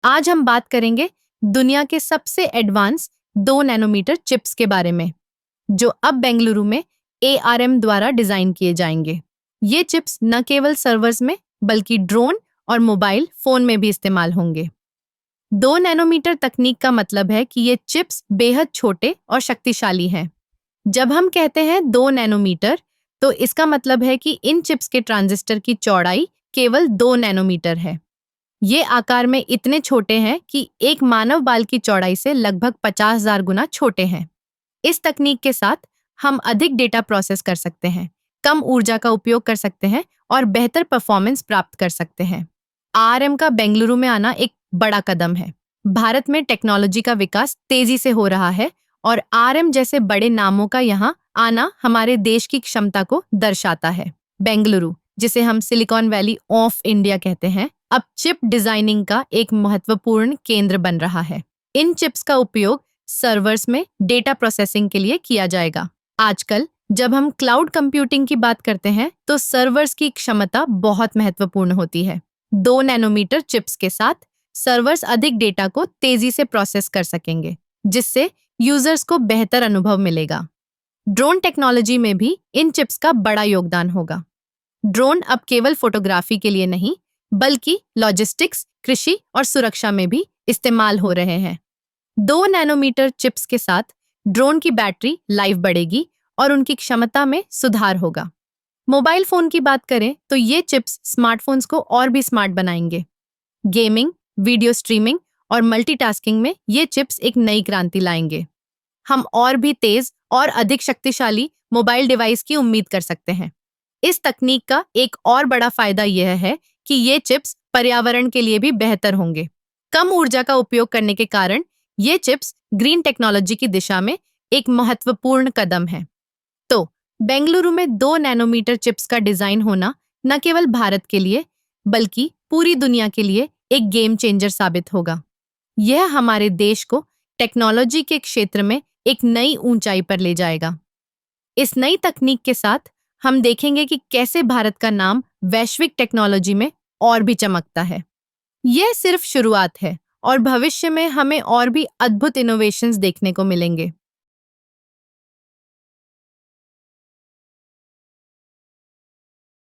आज हम बात करेंगे दुनिया के सबसे एडवांस 2 नैनोमीटर चिप्स के बारे में, जो अब बेंगलुरु में ARM द्वारा डिजाइन किए जाएंगे। ये चिप्स न केवल सर्वर्स में बल्कि ड्रोन और मोबाइल फोन में भी इस्तेमाल होंगे। 2 नैनोमीटर तकनीक का मतलब है कि ये चिप्स बेहद छोटे और शक्तिशाली हैं। जब हम कहते हैं 2 नैनोमीटर, तो इसका मतलब है कि इन चिप्स के ट्रांजिस्टर की चौड़ाई केवल 2 नैनोमीटर है। ये आकार में इतने छोटे हैं कि एक मानव बाल की चौड़ाई से लगभग 50,000 गुना छोटे हैं। इस तकनीक के साथ हम अधिक डेटा प्रोसेस कर सकते हैं, कम ऊर्जा का उपयोग कर सकते हैं और बेहतर परफॉर्मेंस प्राप्त कर सकते हैं। ARM का बेंगलुरु में आना एक बड़ा कदम है। भारत में टेक्नोलॉजी का विकास तेजी से हो रहा है और ARM जैसे बड़े नामों का यहाँ आना हमारे देश की क्षमता को दर्शाता है। बेंगलुरु, जिसे हम सिलिकॉन वैली ऑफ इंडिया कहते हैं, अब चिप डिजाइनिंग का एक महत्वपूर्ण केंद्र बन रहा है। इन चिप्स का उपयोग सर्वर्स में डेटा प्रोसेसिंग के लिए किया जाएगा। आजकल जब हम क्लाउड कंप्यूटिंग की बात करते हैं, तो सर्वर्स की क्षमता बहुत महत्वपूर्ण होती है। 2 नैनोमीटर चिप्स के साथ सर्वर्स अधिक डेटा को तेजी से प्रोसेस कर सकेंगे, जिससे यूजर्स को बेहतर अनुभव मिलेगा। ड्रोन टेक्नोलॉजी में भी इन चिप्स का बड़ा योगदान होगा। ड्रोन अब केवल फोटोग्राफी के लिए नहीं, बल्कि लॉजिस्टिक्स, कृषि और सुरक्षा में भी इस्तेमाल हो रहे हैं। 2 नैनोमीटर चिप्स के साथ ड्रोन की बैटरी लाइफ बढ़ेगी और उनकी क्षमता में सुधार होगा। मोबाइल फोन की बात करें तो ये चिप्स स्मार्टफोन्स को और भी स्मार्ट बनाएंगे। गेमिंग, वीडियो स्ट्रीमिंग और मल्टीटास्किंग में ये चिप्स एक नई क्रांति लाएंगे। हम और भी तेज और अधिक शक्तिशाली मोबाइल डिवाइस की उम्मीद कर सकते हैं। इस तकनीक का एक और बड़ा फायदा यह है कि ये चिप्स पर्यावरण के लिए भी बेहतर होंगे। कम ऊर्जा का उपयोग करने के कारण ये चिप्स ग्रीन टेक्नोलॉजी की दिशा में एक महत्वपूर्ण कदम है। तो बेंगलुरु में 2 नैनोमीटर चिप्स का डिजाइन होना न केवल भारत के लिए, बल्कि पूरी दुनिया के लिए एक गेम चेंजर साबित होगा। यह हमारे देश को टेक्नोलॉजी के क्षेत्र में एक नई ऊंचाई पर ले जाएगा। इस नई तकनीक के साथ हम देखेंगे कि कैसे भारत का नाम वैश्विक टेक्नोलॉजी में और भी चमकता है। यह सिर्फ शुरुआत है और भविष्य में हमें और भी अद्भुत इनोवेशंस देखने को मिलेंगे।